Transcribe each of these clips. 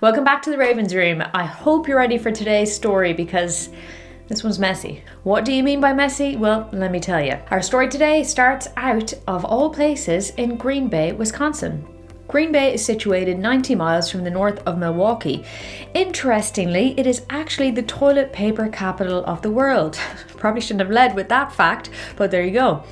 Welcome back to the Raven's Room. I hope you're ready for today's story because this one's messy. What do you mean by messy? Well, let me tell you. Our story today starts out, of all places, in Green Bay, Wisconsin. Green Bay is situated 90 miles from the north of Milwaukee. Interestingly, it is actually the toilet paper capital of the world. Probably shouldn't have led with that fact, but there you go.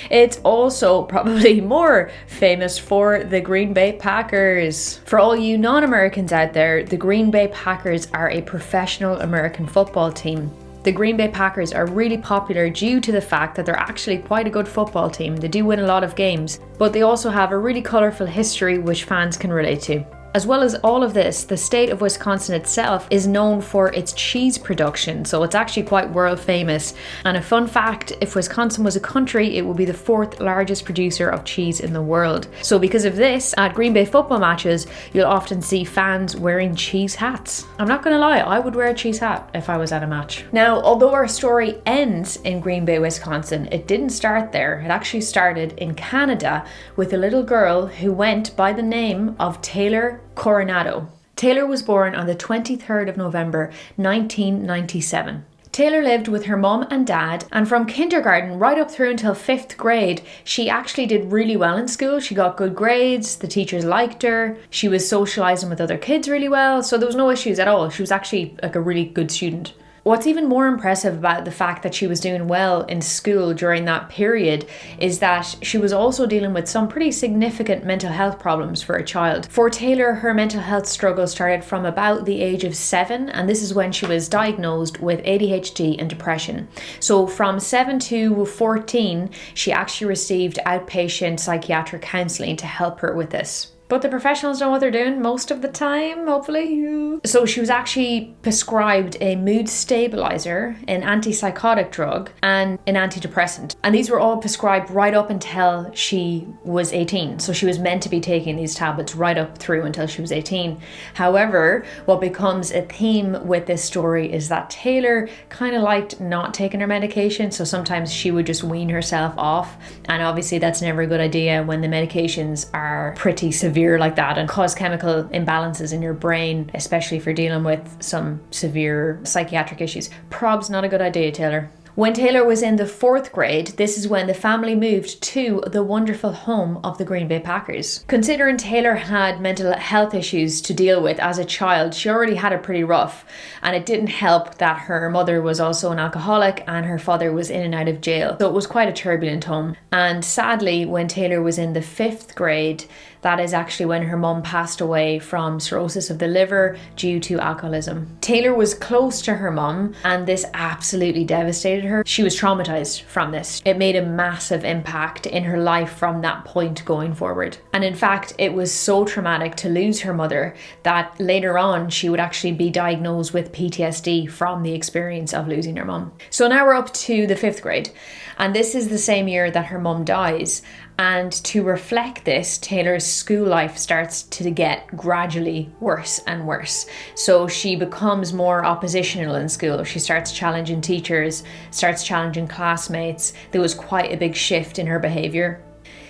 It's also probably more famous for the Green Bay Packers. For all you non-Americans out there, the Green Bay Packers are a professional American football team. The Green Bay Packers are really popular due to the fact that they're actually quite a good football team. They do win a lot of games, but they also have a really colourful history which fans can relate to. As well as all of this, the state of Wisconsin itself is known for its cheese production, so it's actually quite world famous. And a fun fact, if Wisconsin was a country, it would be the 4th largest producer of cheese in the world. So because of this, at Green Bay football matches, you'll often see fans wearing cheese hats. I'm not gonna lie, I would wear a cheese hat if I was at a match. Now, although our story ends in Green Bay, Wisconsin, it didn't start there. It actually started in Canada with a little girl who went by the name of Taylor Coronado. Taylor was born on the 23rd of November 1997. Taylor lived with her mom and dad, and from kindergarten right up through until 5th grade, she actually did really well in school. She got good grades, the teachers liked her, she was socializing with other kids really well, so there was no issues at all. She was actually like a really good student. What's even more impressive about the fact that she was doing well in school during that period is that she was also dealing with some pretty significant mental health problems for a child. For Taylor, her mental health struggle started from about the age of 7, and this is when she was diagnosed with ADHD and depression. So from 7 to 14, she actually received outpatient psychiatric counselling to help her with this. But the professionals know what they're doing most of the time, hopefully. So she was actually prescribed a mood stabilizer, an antipsychotic drug, and an antidepressant. And these were all prescribed right up until she was 18. So she was meant to be taking these tablets right up through until she was 18. However, what becomes a theme with this story is that Taylor kind of liked not taking her medication. So sometimes she would just wean herself off. And obviously that's never a good idea when the medications are pretty severe like that and cause chemical imbalances in your brain, especially if you're dealing with some severe psychiatric issues. Prob's not a good idea, Taylor. When Taylor was in the 4th grade, this is when the family moved to the wonderful home of the Green Bay Packers. Considering Taylor had mental health issues to deal with as a child, she already had it pretty rough, and it didn't help that her mother was also an alcoholic and her father was in and out of jail. So it was quite a turbulent home. And sadly, when Taylor was in the 5th grade, that is actually when her mum passed away from cirrhosis of the liver due to alcoholism. Taylor was close to her mum, and this absolutely devastated her. She was traumatized from this. It made a massive impact in her life from that point going forward. And in fact, it was so traumatic to lose her mother that later on she would actually be diagnosed with PTSD from the experience of losing her mum. So now we're up to the 5th grade, and this is the same year that her mum dies. And to reflect this, Taylor's school life starts to get gradually worse and worse. So she becomes more oppositional in school. She starts challenging teachers, starts challenging classmates. There was quite a big shift in her behaviour.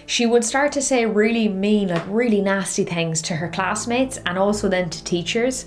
She would start to say really mean, like really nasty things to her classmates and also then to teachers.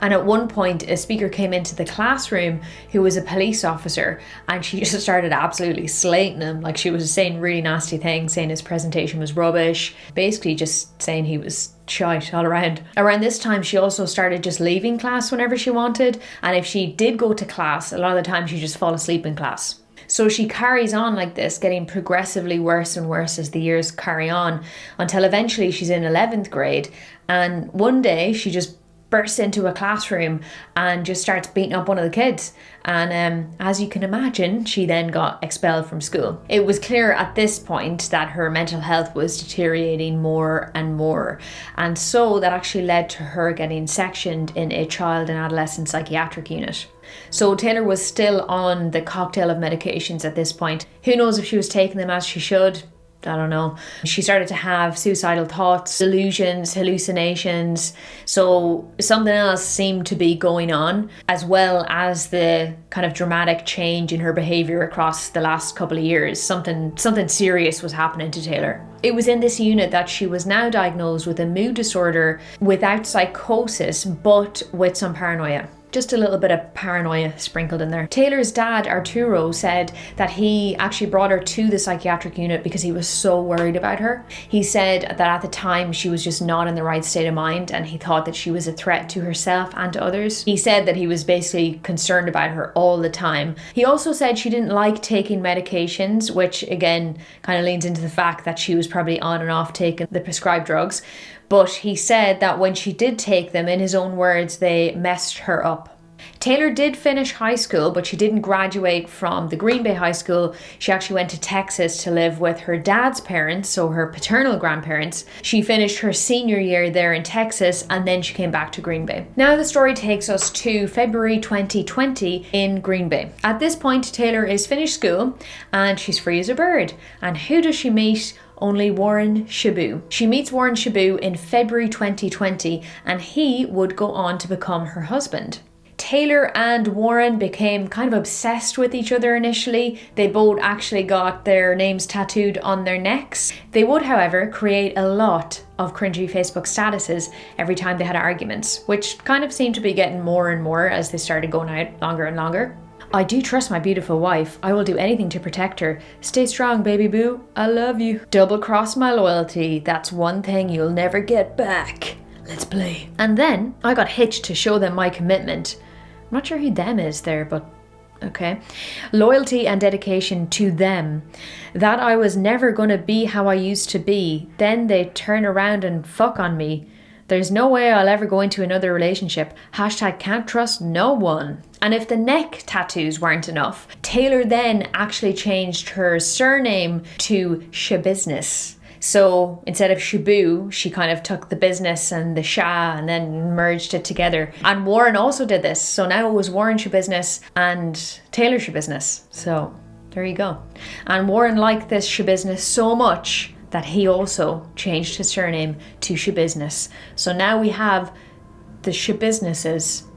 And at one point, a speaker came into the classroom who was a police officer, and she just started absolutely slating him. Like, she was saying really nasty things, saying his presentation was rubbish, basically just saying he was shite all around. Around this time, she also started just leaving class whenever she wanted. And if she did go to class, a lot of the time she'd just fall asleep in class. So she carries on like this, getting progressively worse and worse as the years carry on, until eventually she's in 11th grade. And one day she just bursts into a classroom and just starts beating up one of the kids. And as you can imagine, she then got expelled from school. It was clear at this point that her mental health was deteriorating more and more. And so that actually led to her getting sectioned in a child and adolescent psychiatric unit. So Taylor was still on the cocktail of medications at this point. Who knows if she was taking them as she should? I don't know. She started to have suicidal thoughts, delusions, hallucinations. So something else seemed to be going on, as well as the kind of dramatic change in her behavior across the last couple of years. Something serious was happening to Taylor. It was in this unit that she was now diagnosed with a mood disorder without psychosis, but with some paranoia. Just a little bit of paranoia sprinkled in there. Taylor's dad, Arturo, said that he actually brought her to the psychiatric unit because he was so worried about her. He said that at the time she was just not in the right state of mind, and he thought that she was a threat to herself and to others. He said that he was basically concerned about her all the time. He also said she didn't like taking medications, which again kind of leans into the fact that she was probably on and off taking the prescribed drugs. But he said that when she did take them, in his own words, they messed her up. Taylor did finish high school, but she didn't graduate from the Green Bay High School. She actually went to Texas to live with her dad's parents, so her paternal grandparents. She finished her senior year there in Texas, and then she came back to Green Bay. Now the story takes us to February 2020 in Green Bay. At this point, Taylor is finished school and she's free as a bird. And who does she meet? Only Warren Shabu. She meets Warren Shabu in February 2020, and he would go on to become her husband. Taylor and Warren became kind of obsessed with each other initially. They both actually got their names tattooed on their necks. They would, however, create a lot of cringy Facebook statuses every time they had arguments, which kind of seemed to be getting more and more as they started going out longer and longer. I do trust my beautiful wife. I will do anything to protect her. Stay strong, baby boo. I love you. Double cross my loyalty. That's one thing you'll never get back. Let's play. And then I got hitched to show them my commitment. I'm not sure who them is there, but okay. Loyalty and dedication to them. That I was never going to be how I used to be. Then they turn around and fuck on me. There's no way I'll ever go into another relationship. Hashtag can't trust no one. And if the neck tattoos weren't enough, Taylor then actually changed her surname to Schabusiness. So instead of Shabu, she kind of took the business and the Sha and then merged it together. And Warren also did this. So now it was Warren Schabusiness and Taylor Schabusiness. So there you go. And Warren liked this Schabusiness so much that he also changed his surname to Schabusiness. So now we have the Schabusinesses.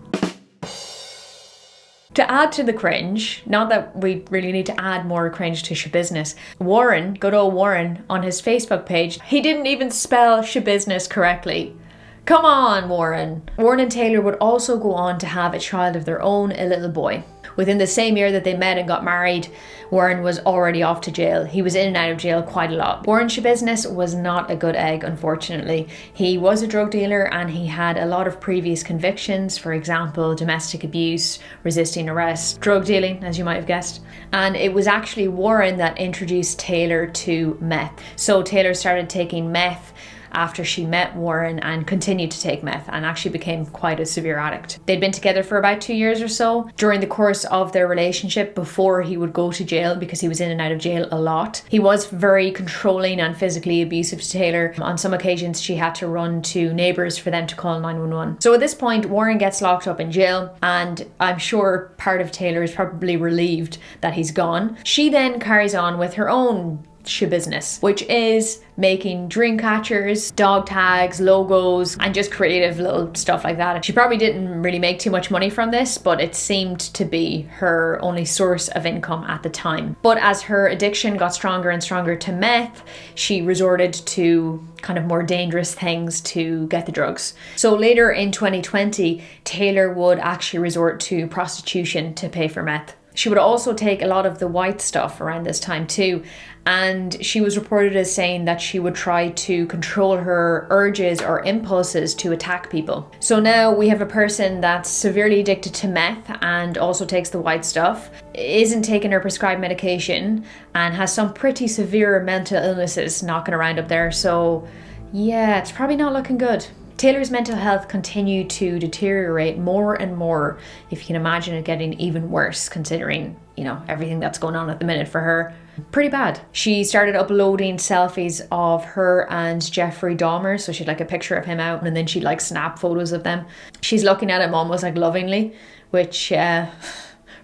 To add to the cringe, not that we really need to add more cringe to Schabusiness, Warren, good old Warren, on his Facebook page, he didn't even spell Schabusiness correctly. Come on, Warren. Warren and Taylor would also go on to have a child of their own, a little boy. Within the same year that they met and got married, Warren was already off to jail. He was in and out of jail quite a lot. Warren Schabusiness was not a good egg, unfortunately. He was a drug dealer and he had a lot of previous convictions, for example, domestic abuse, resisting arrest, drug dealing, as you might have guessed. And it was actually Warren that introduced Taylor to meth. So Taylor started taking meth after she met Warren and continued to take meth and actually became quite a severe addict. They'd been together for about 2 years or so. During the course of their relationship, before he would go to jail, because he was in and out of jail a lot, he was very controlling and physically abusive to Taylor. On some occasions, she had to run to neighbours for them to call 911. So at this point, Warren gets locked up in jail, and I'm sure part of Taylor is probably relieved that he's gone. She then carries on with her own Schabusiness, which is making dream catchers, dog tags, logos, and just creative little stuff like that. She probably didn't really make too much money from this, but it seemed to be her only source of income at the time. But as her addiction got stronger and stronger to meth, she resorted to kind of more dangerous things to get the drugs. So later in 2020, Taylor would actually resort to prostitution to pay for meth. She would also take a lot of the white stuff around this time too, and she was reported as saying that she would try to control her urges or impulses to attack people. So now we have a person that's severely addicted to meth and also takes the white stuff, isn't taking her prescribed medication, and has some pretty severe mental illnesses knocking around up there. So yeah, it's probably not looking good. Taylor's mental health continued to deteriorate more and more. If you can imagine it getting even worse, considering, you know, everything that's going on at the minute for her. Pretty bad. She started uploading selfies of her and Jeffrey Dahmer. So she'd like a picture of him out and then she'd like snap photos of them. She's looking at him almost like lovingly, which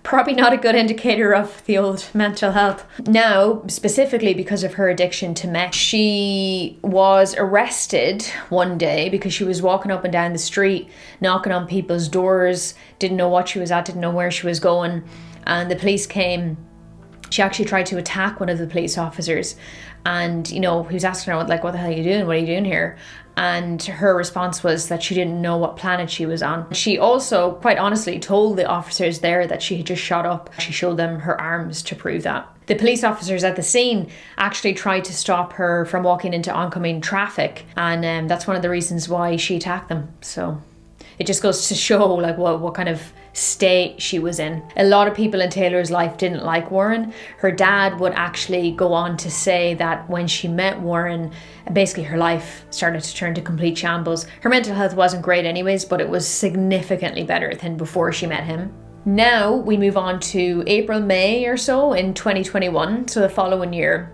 Probably not a good indicator of the old mental health. Now, specifically because of her addiction to meth, she was arrested one day because she was walking up and down the street, knocking on people's doors, didn't know what she was at, didn't know where she was going. And the police came. She actually tried to attack one of the police officers. And, you know, he was asking her, like, what the hell are you doing? What are you doing here? And her response was that she didn't know what planet she was on. She also, quite honestly, told the officers there that she had just shot up. She showed them her arms to prove that. The police officers at the scene actually tried to stop her from walking into oncoming traffic. And that's one of the reasons why she attacked them. So it just goes to show, like, what kind of state she was in. A lot of people in Taylor's life didn't like Warren. Her dad would actually go on to say that when she met Warren, basically her life started to turn to complete shambles. Her mental health wasn't great anyways, but it was significantly better than before she met him. Now we move on to April, May or so in 2021, so the following year.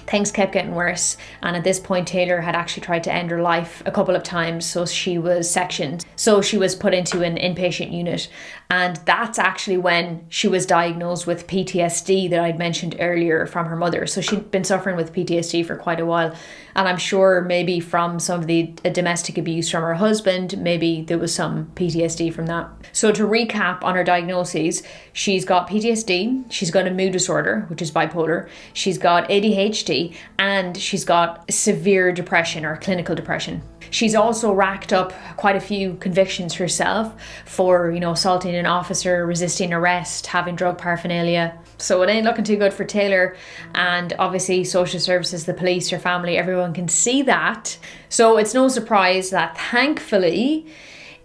Things kept getting worse, and at this point Taylor had actually tried to end her life a couple of times, so she was sectioned. So she was put into an inpatient unit, and that's actually when she was diagnosed with PTSD that I'd mentioned earlier from her mother. So she'd been suffering with PTSD for quite a while, and I'm sure maybe from some of the domestic abuse from her husband, maybe there was some PTSD from that. So to recap on her diagnoses, she's got PTSD, she's got a mood disorder, which is bipolar, she's got ADHD, and she's got severe depression or clinical depression. She's also racked up quite a few convictions herself for, you know, assaulting an officer, resisting arrest, having drug paraphernalia. So it ain't looking too good for Taylor, and obviously social services, the police, her family, everyone can see that. So it's no surprise that thankfully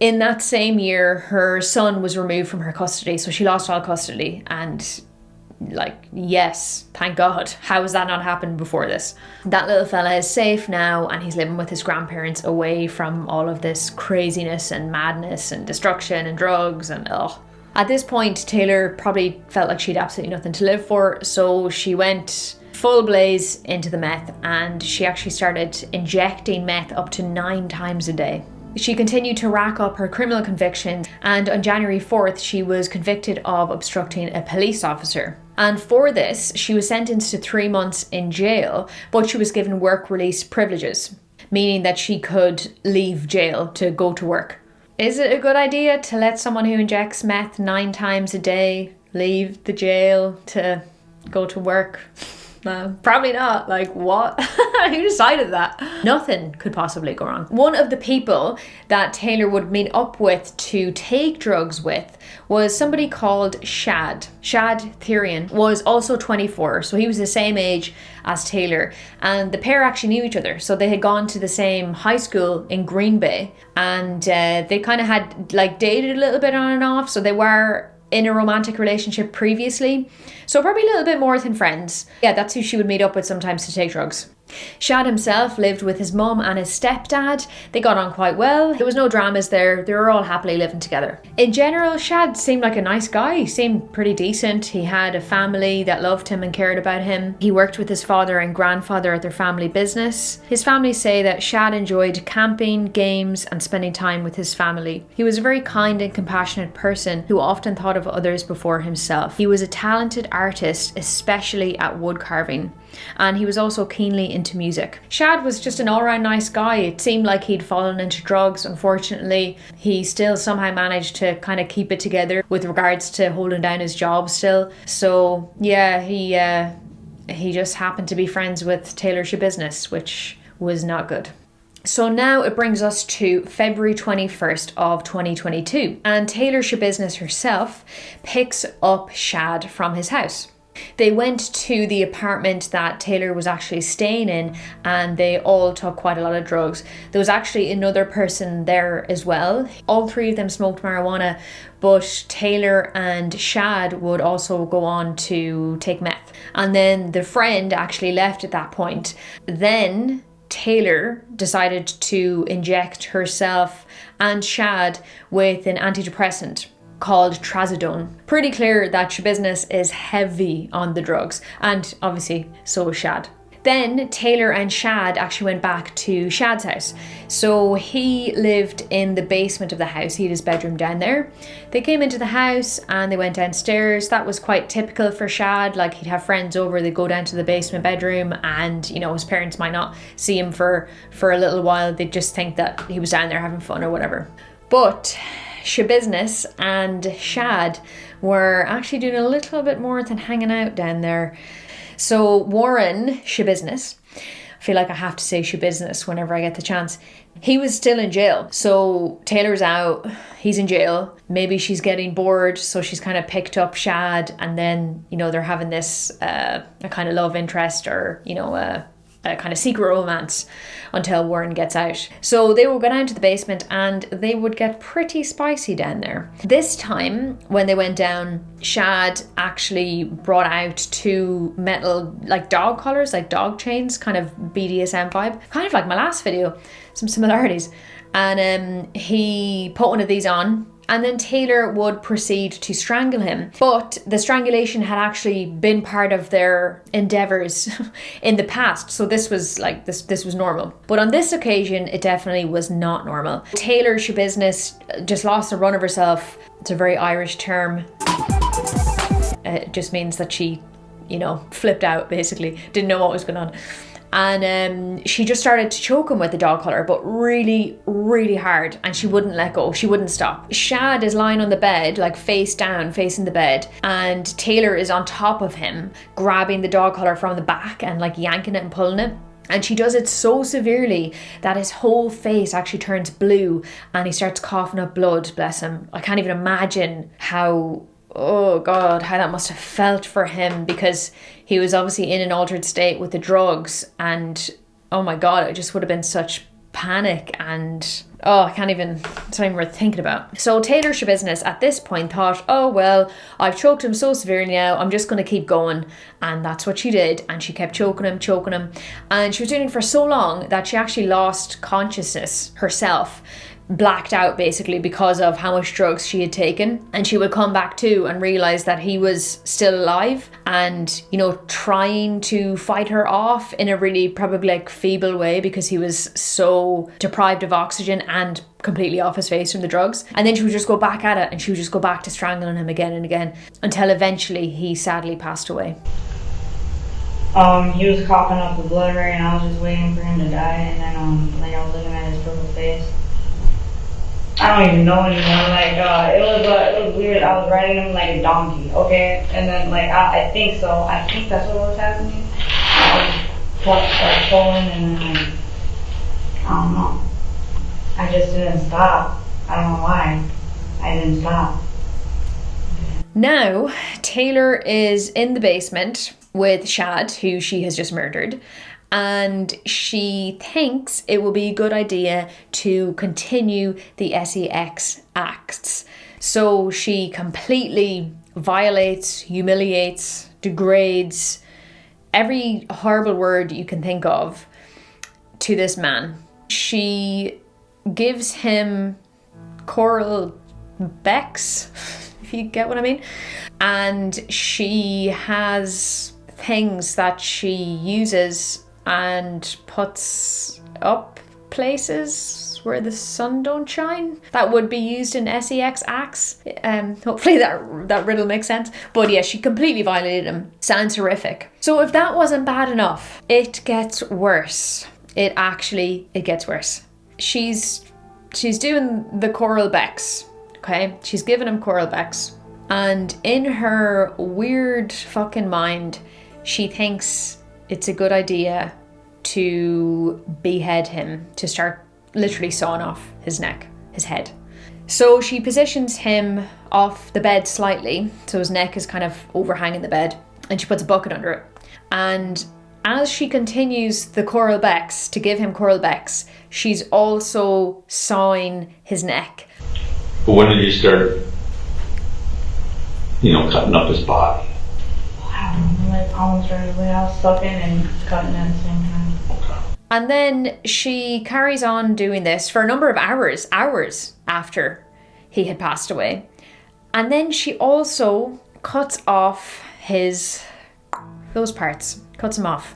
in that same year her son was removed from her custody, so she lost all custody. And like, yes, thank God. How has that not happened before this? That little fella is safe now, and he's living with his grandparents away from all of this craziness and madness and destruction and drugs and At this point, Taylor probably felt like she had absolutely nothing to live for, so she went full blaze into the meth, and she actually started injecting meth up to 9 times a day. She continued to rack up her criminal convictions, and on January 4th, she was convicted of obstructing a police officer. And for this, she was sentenced to 3 months in jail, but she was given work release privileges, meaning that she could leave jail to go to work. Is it a good idea to let someone who injects meth 9 times a day leave the jail to go to work? No, probably not. Like, what? Who decided that? Nothing could possibly go wrong. One of the people that Taylor would meet up with to take drugs with was somebody called Shad. Shad Thyrion was also 24, so he was the same age as Taylor, and the pair actually knew each other. So they had gone to the same high school in Green Bay, and they kind of had like dated a little bit on and off, so they were in a romantic relationship previously, so probably a little bit more than friends. Yeah, that's who she would meet up with sometimes to take drugs. Shad himself lived with his mum and his stepdad. They got on quite well. There was no dramas there. They were all happily living together. In general, Shad seemed like a nice guy. He seemed pretty decent. He had a family that loved him and cared about him. He worked with his father and grandfather at their family business. His family say that Shad enjoyed camping, games, and spending time with his family. He was a very kind and compassionate person who often thought of others before himself. He was a talented artist, especially at wood carving, and he was also keenly into music. Shad was just an all-round nice guy. It seemed like he'd fallen into drugs. Unfortunately, he still somehow managed to kind of keep it together with regards to holding down his job still. So yeah, he just happened to be friends with Taylor Schabusiness, which was not good. So now it brings us to February 21st of 2022, and Taylor Schabusiness herself picks up Shad from his house. They went to the apartment that Taylor was actually staying in, and they all took quite a lot of drugs. There was actually another person there as well. All 3 of them smoked marijuana, but Taylor and Shad would also go on to take meth. And then the friend actually left at that point. Then Taylor decided to inject herself and Shad with an antidepressant called trazodone. Pretty clear that Schabusiness is heavy on the drugs, and obviously so is Shad. Then Taylor and Shad actually went back to Shad's house. So he lived in the basement of the house. He had his bedroom down there. They came into the house and they went downstairs. That was quite typical for Shad. Like, he'd have friends over, they'd go down to the basement bedroom, and you know, his parents might not see him for a little while. They'd just think that he was down there having fun or whatever. But Schabusiness and Shad were actually doing a little bit more than hanging out down there. So Warren Schabusiness, I feel like I have to say Schabusiness whenever I get the chance, he was still in jail. So Taylor's out, he's in jail. Maybe she's getting bored, so she's kind of picked up Shad, and then, you know, they're having this a kind of love interest, or, you know, a kind of secret romance until Warren gets out. So they would go down to the basement and they would get pretty spicy down there. This time when they went down, Shad actually brought out 2 metal like dog collars, like dog chains, kind of BDSM vibe, kind of like my last video, some similarities. And he put one of these on, and then Taylor would proceed to strangle him. But the strangulation had actually been part of their endeavors in the past. So this was like, this was normal. But on this occasion, it definitely was not normal. Taylor Schabusiness just lost the run of herself. It's a very Irish term. It just means that she, you know, flipped out, basically. Didn't know what was going on. And she just started to choke him with the dog collar, but really, really hard, and she wouldn't let go. She wouldn't stop. Shad is lying on the bed, like face down, facing the bed, and Taylor is on top of him, grabbing the dog collar from the back and like yanking it and pulling it. And she does it so severely that his whole face actually turns blue and he starts coughing up blood, bless him. I can't even imagine how, oh God, how that must have felt for him, because he was obviously in an altered state with the drugs, and oh my God, it just would have been such panic, and oh, it's not even worth thinking about. So Taylor Schabusiness at this point thought, oh well, I've choked him so severely now, I'm just going to keep going. And that's what she did, and she kept choking him, and she was doing it for so long that she actually lost consciousness herself, blacked out basically because of how much drugs she had taken. And she would come back to and realize that he was still alive and, you know, trying to fight her off in a really probably like feeble way, because he was so deprived of oxygen and completely off his face from the drugs. And then she would just go back at it, and she would just go back to strangling him again and again, until eventually he sadly passed away. He was coughing up the blood, right, and I was just waiting for him to die, and then like I was looking at his purple face. I don't even know anymore. Like it was weird. I was riding him like a donkey, okay? And then like I think so. I think that's what was happening. I was pulling, and then like I don't know. I just didn't stop. I don't know why. I didn't stop. Now Taylor is in the basement with Shad, who she has just murdered. And she thinks it will be a good idea to continue the sex acts. So she completely violates, humiliates, degrades, every horrible word you can think of to this man. She gives him coral becks, if you get what I mean. And she has things that she uses and puts up places where the sun don't shine that would be used in sex acts. Hopefully that riddle makes sense. But yeah, she completely violated him. Sounds horrific. So if that wasn't bad enough, it gets worse. It gets worse. She's doing the coral becks, okay? She's giving him coral becks, and in her weird fucking mind, she thinks it's a good idea to behead him, to start literally sawing off his neck, his head. So she positions him off the bed slightly, so his neck is kind of overhanging the bed, and she puts a bucket under it. And as she continues the coral becks, to give him coral becks, she's also sawing his neck. But when did you start, cutting up his body? I don't know, like almost right away. I was sucking and cutting at the same time. And then she carries on doing this for a number of hours after he had passed away. And then she also cuts off his those parts, cuts them off.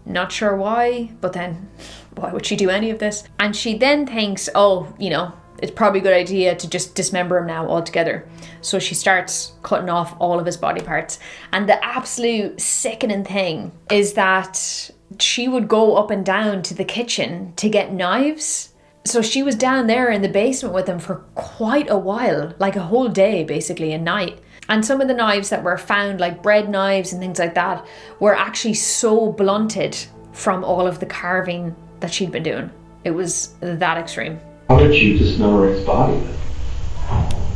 Not sure why, but then why would she do any of this? And she then thinks, oh, you know, it's probably a good idea to just dismember him now altogether. So she starts cutting off all of his body parts. And the absolute sickening thing is that she would go up and down to the kitchen to get knives. So she was down there in the basement with him for quite a while, like a whole day, basically, a night. And some of the knives that were found, like bread knives and things like that, were actually so blunted from all of the carving that she'd been doing. It was that extreme. How did you dismember his body then?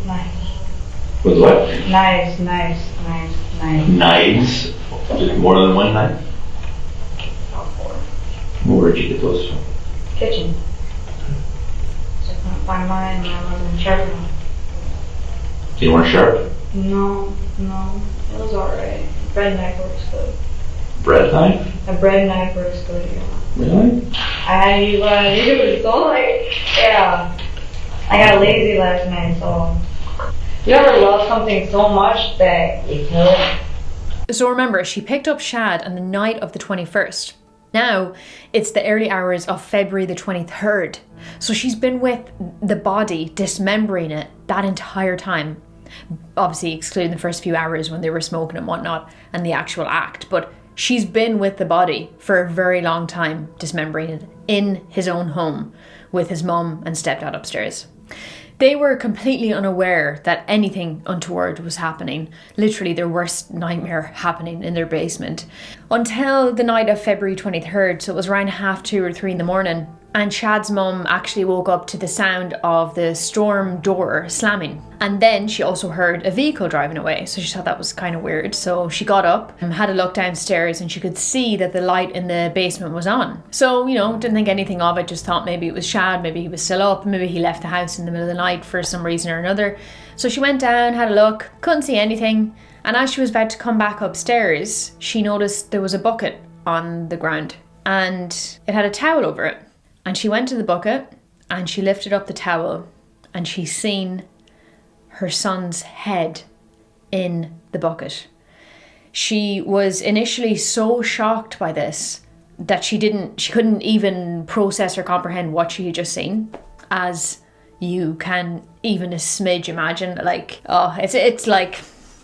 Knives. With what? Knives. Knives? Just more than one knife? Where'd you get those from? Kitchen. So I couldn't find mine and I wasn't sharp enough. You weren't sharp? No. It was alright. Bread knife works good. Bread knife? A bread knife works good, yeah. Really? I had to use what I used, so like, yeah. I got lazy last night, so. You ever love something so much that you kill it? So remember, she picked up Shad on the night of the 21st. Now, it's the early hours of February the 23rd. So she's been with the body, dismembering it, that entire time. Obviously excluding the first few hours when they were smoking and whatnot, and the actual act. But she's been with the body for a very long time, dismembering it in his own home with his mum and stepdad upstairs. They were completely unaware that anything untoward was happening, literally their worst nightmare happening in their basement, until the night of February 23rd, so it was around 2:30 or 3 in the morning, and Shad's mum actually woke up to the sound of the storm door slamming. And then she also heard a vehicle driving away, so she thought that was kind of weird. So she got up and had a look downstairs and she could see that the light in the basement was on. So, you know, didn't think anything of it, just thought maybe it was Shad, maybe he was still up, maybe he left the house in the middle of the night for some reason or another. So she went down, had a look, couldn't see anything. And as she was about to come back upstairs, she noticed there was a bucket on the ground and it had a towel over it. And she went to the bucket and she lifted up the towel and she seen her son's head in the bucket. She was initially so shocked by this that she couldn't even process or comprehend what she had just seen, as you can even a smidge imagine. Like, oh, it's like,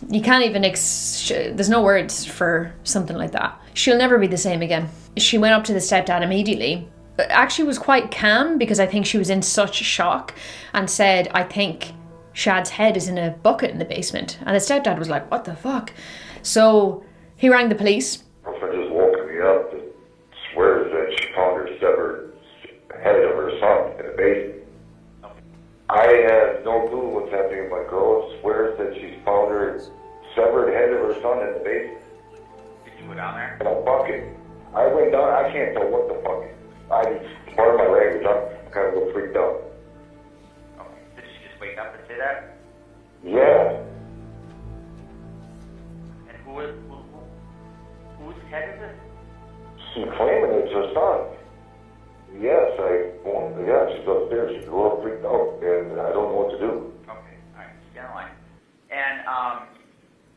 you can't even, there's no words for something like that. She'll never be the same again. She went up to the stepdad immediately. Actually was quite calm because I think she was in such shock, and said, I think Shad's head is in a bucket in the basement. And the stepdad was like, what the fuck? So he rang the police. My friend just woke me up and swears that she found her severed head of her son in the basement. I have no clue what's happening. My girl swears that she's found her severed head of her son in the basement. Did you go down there? In a bucket. I went down, I can't tell what the fuck. Part of my language, I'm kind of a little freaked out. Okay. Did she just wake up and say that? Yeah. And whose head is it? She's claiming it's her son. Yes, she's upstairs. She's a little freaked out, and I don't know what to do. Okay, alright, stay on the line. And,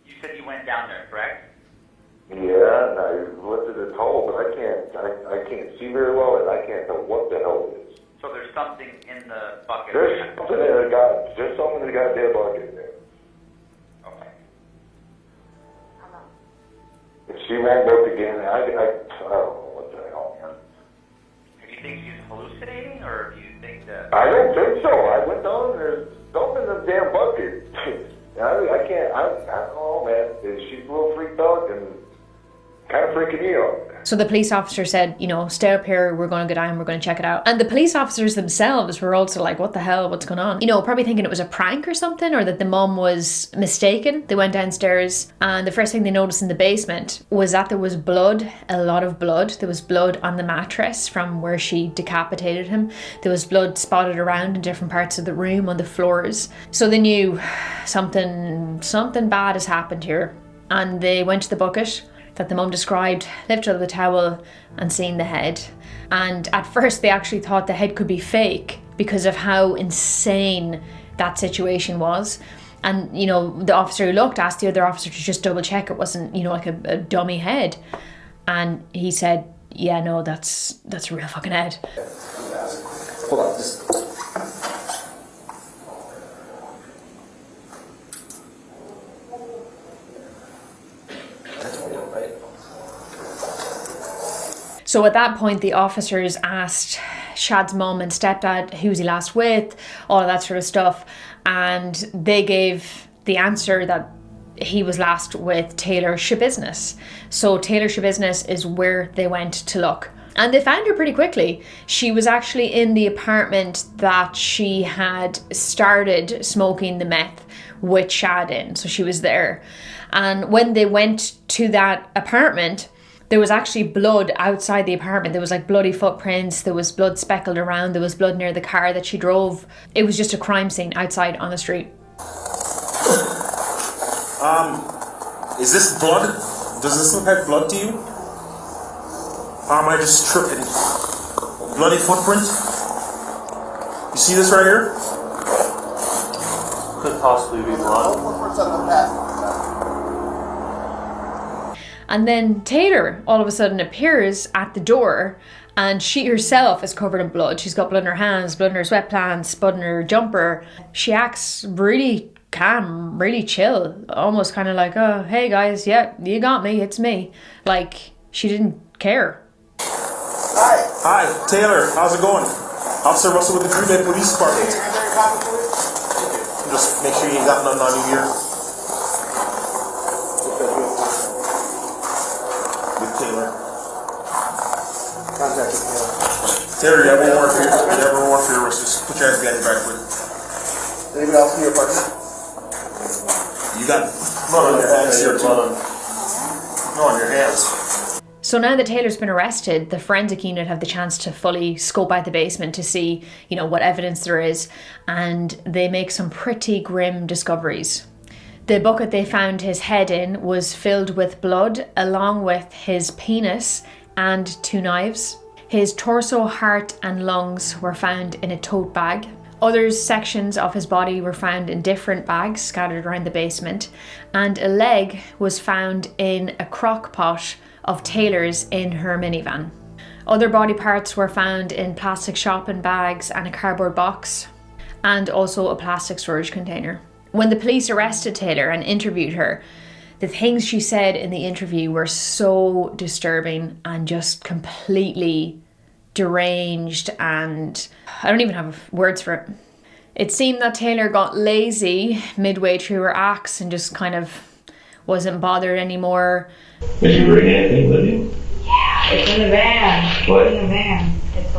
you said you went down there, correct? Yeah, and I lifted the towel, but I can't see very well, and I can't tell what the hell it is. So there's something in the bucket. There's something in the goddamn bucket in there. Okay. If she won't look again, I don't know what the hell, man. Do you think she's hallucinating, or do you think that... I don't think so. I went down and there's something in the damn bucket. I don't know, man. She's a little freaked out and kind of freaking me out. So the police officer said, you know, stay up here, we're going to go down, we're going to check it out. And the police officers themselves were also like, what the hell, what's going on? You know, probably thinking it was a prank or something, or that the mum was mistaken. They went downstairs and the first thing they noticed in the basement was that there was blood, a lot of blood. There was blood on the mattress from where she decapitated him. There was blood spotted around in different parts of the room, on the floors. So they knew something bad has happened here. And they went to the bucket that the mum described, lifted up the towel and seen the head. And at first they actually thought the head could be fake because of how insane that situation was. And, you know, the officer who looked asked the other officer to just double check it wasn't, you know, like a dummy head. And he said, yeah, no, that's a real fucking head. Hold on, just... So at that point, the officers asked Shad's mum and stepdad who was he last with, all of that sort of stuff. And they gave the answer that he was last with Taylor Schabusiness. So Taylor Schabusiness is where they went to look. And they found her pretty quickly. She was actually in the apartment that she had started smoking the meth with Shad in. So she was there. And when they went to that apartment, there was actually blood outside the apartment. There was like bloody footprints. There was blood speckled around. There was blood near the car that she drove. It was just a crime scene outside on the street. Is this blood? Does this look like blood to you? Or am I just tripping? Bloody footprint? You see this right here? Could possibly be blood. Footprints on the path. And then Taylor all of a sudden appears at the door, and she herself is covered in blood. She's got blood in her hands, blood in her sweatpants, blood in her jumper. She acts really calm, really chill, almost kind of like, oh, hey guys, yeah, you got me, it's me. Like, she didn't care. Hi, Taylor, how's it going? Officer Russell with the Green Bay Police Department. Just make sure you ain't got nothing on you here. Taylor. Contact with Taylor. Taylor, you have one more for you. You have one more for your wrist. Just put your hands behind your back, please. Anybody else in your apartment? You got blood on your hands here, too. No, on your hands. So now that Taylor's been arrested, the forensic unit have the chance to fully scope out the basement to see, you know, what evidence there is, and they make some pretty grim discoveries. The bucket they found his head in was filled with blood, along with his penis and 2 knives. His torso, heart and lungs were found in a tote bag. Other sections of his body were found in different bags scattered around the basement, and a leg was found in a crock pot of Taylor's in her minivan. Other body parts were found in plastic shopping bags and a cardboard box, and also a plastic storage container. When the police arrested Taylor and interviewed her, the things she said in the interview were so disturbing and just completely deranged, and I don't even have words for it. It seemed that Taylor got lazy midway through her acts and just kind of wasn't bothered anymore. Did you bring anything with you? Yeah, it's in the van. What? It's in the van. It's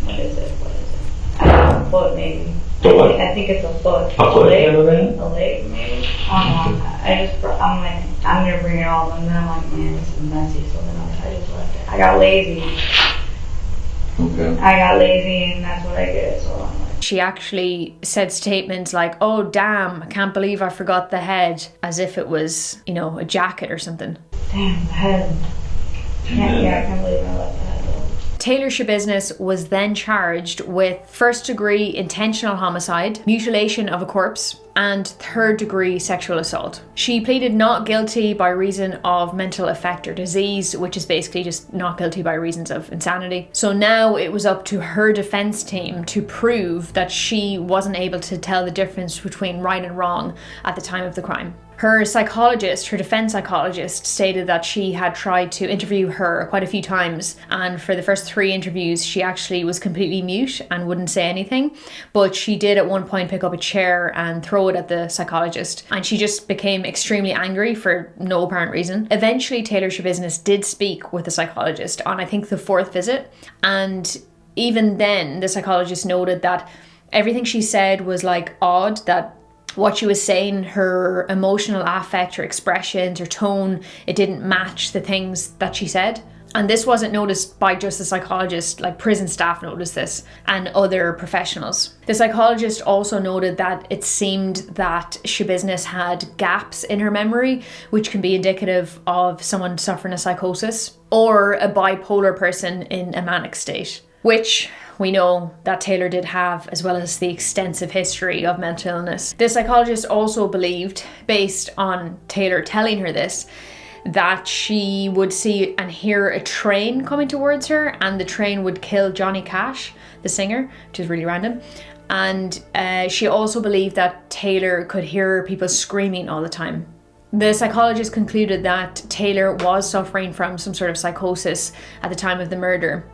what is it? I don't know, a foot maybe. The what? I think it's a foot. A foot in the van? A leg maybe. I don't know. I'm like, I'm gonna bring it all, and then I'm like, man, this is messy. So then I just left it. I got lazy. Okay. I got lazy, and that's what I did. So I'm like. She actually said statements like, oh damn, I can't believe I forgot the head, as if it was, you know, a jacket or something. Damn, the head. Yeah, I can't believe I left the head. Taylor Schabusiness was then charged with first-degree intentional homicide, mutilation of a corpse, and third-degree sexual assault. She pleaded not guilty by reason of mental effect or disease, which is basically just not guilty by reasons of insanity. So now it was up to her defense team to prove that she wasn't able to tell the difference between right and wrong at the time of the crime. Her psychologist, her defense psychologist, stated that she had tried to interview her quite a few times, and for the first 3 interviews she actually was completely mute and wouldn't say anything, but she did at one point pick up a chair and throw it at the psychologist, and she just became extremely angry for no apparent reason. Eventually Taylor Schabusiness did speak with the psychologist on, I think, the 4th visit, and even then the psychologist noted that everything she said was like odd, that what she was saying, her emotional affect, her expressions, her tone, it didn't match the things that she said. And this wasn't noticed by just the psychologist, like prison staff noticed this and other professionals. The psychologist also noted that it seemed that Schabusiness had gaps in her memory, which can be indicative of someone suffering a psychosis or a bipolar person in a manic state, which we know that Taylor did have, as well as the extensive history of mental illness. The psychologist also believed, based on Taylor telling her this, that she would see and hear a train coming towards her, and the train would kill Johnny Cash, the singer, which is really random. And she also believed that Taylor could hear people screaming all the time. The psychologist concluded that Taylor was suffering from some sort of psychosis at the time of the murder,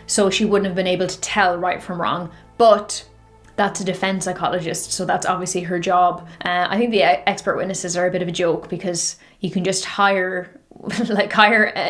so she wouldn't have been able to tell right from wrong. But that's a defense psychologist, so that's obviously her job. I think the expert witnesses are a bit of a joke, because you can just hire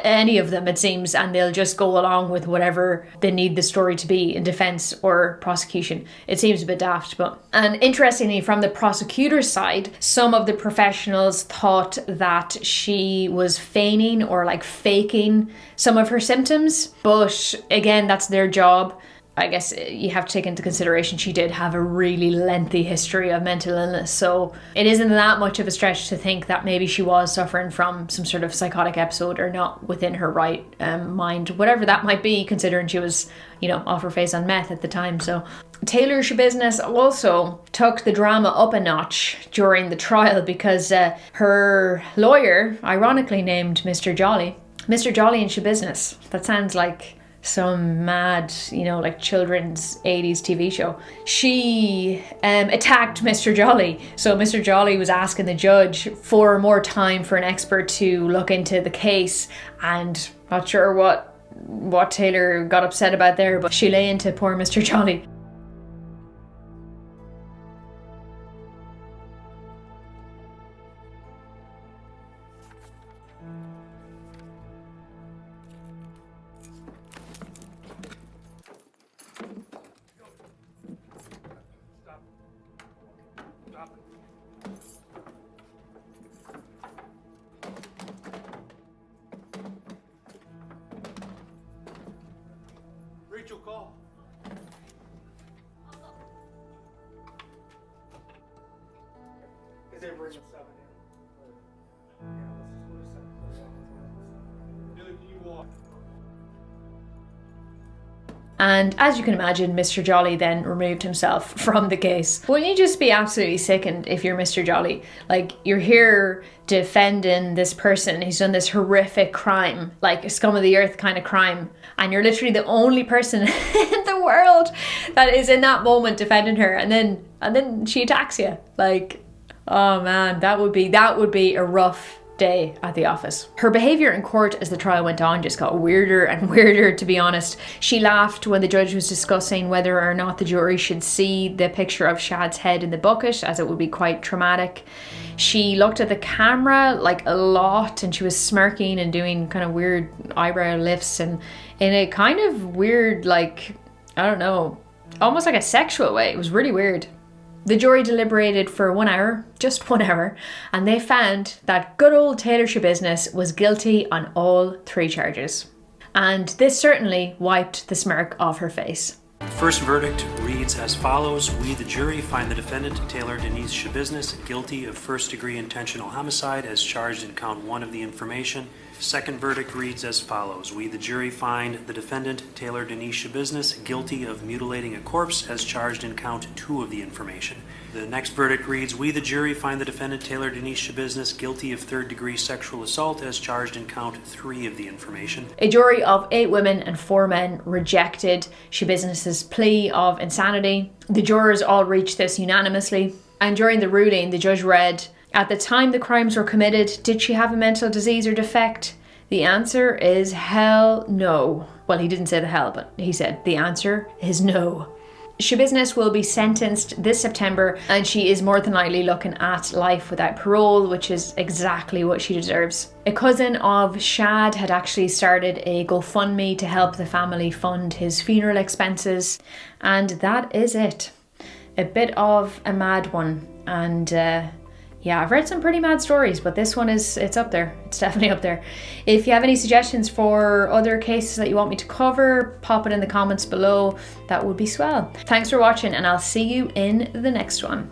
any of them, it seems, and they'll just go along with whatever they need the story to be in defense or prosecution. It seems a bit daft, but... And interestingly, from the prosecutor's side, some of the professionals thought that she was feigning or like faking some of her symptoms, but again, that's their job. I guess you have to take into consideration she did have a really lengthy history of mental illness, so it isn't that much of a stretch to think that maybe she was suffering from some sort of psychotic episode or not within her right mind, whatever that might be, considering she was, you know, off her face on meth at the time. So Taylor Schabusiness also took the drama up a notch during the trial, because her lawyer, ironically named Mr. Jolly and Schabusiness. That sounds like some mad, you know, like children's 80s TV show. She attacked Mr. Jolly. So Mr. Jolly was asking the judge for more time for an expert to look into the case, and not sure what Taylor got upset about there, but she lay into poor Mr. Jolly. Rachel, call. Is it bringing 7 in? Yeah, let's just go to 7. Billy, can you walk? And as you can imagine, Mr. Jolly then removed himself from the case. Wouldn't you just be absolutely sickened if you're Mr. Jolly? Like, you're here defending this person who's done this horrific crime, like a scum of the earth kind of crime, and you're literally the only person in the world that is in that moment defending her, and then she attacks you. Like, oh man, that would be a rough day at the office. Her behaviour in court as the trial went on just got weirder and weirder, to be honest. She laughed when the judge was discussing whether or not the jury should see the picture of Shad's head in the bucket, as it would be quite traumatic. She looked at the camera like a lot, and she was smirking and doing kind of weird eyebrow lifts, and in a kind of weird, like, I don't know, almost like a sexual way. It was really weird. The jury deliberated for 1 hour, just 1 hour, and they found that good old Taylor Schabusiness was guilty on all 3 charges. And this certainly wiped the smirk off her face. The first verdict reads as follows. We, the jury, find the defendant, Taylor Denise Schabusiness, guilty of first-degree intentional homicide as charged in count 1 of the information. Second verdict reads as follows. We, the jury, find the defendant, Taylor Denise Schabusiness, guilty of mutilating a corpse as charged in count 2 of the information. The next verdict reads, we, the jury, find the defendant, Taylor Denise Schabusiness, guilty of third-degree sexual assault as charged in count 3 of the information. A jury of 8 women and 4 men rejected Schabusiness's plea of insanity. The jurors all reached this unanimously, and during the ruling, the judge read, at the time the crimes were committed, did she have a mental disease or defect? The answer is hell no. Well, he didn't say the hell, but he said the answer is no. Schabusiness will be sentenced this September, and she is more than likely looking at life without parole, which is exactly what she deserves. A cousin of Shad had actually started a GoFundMe to help the family fund his funeral expenses, and that is it. A bit of a mad one, and yeah, I've read some pretty mad stories, but this one it's up there. It's definitely up there. If you have any suggestions for other cases that you want me to cover, pop it in the comments below. That would be swell. Thanks for watching, and I'll see you in the next one.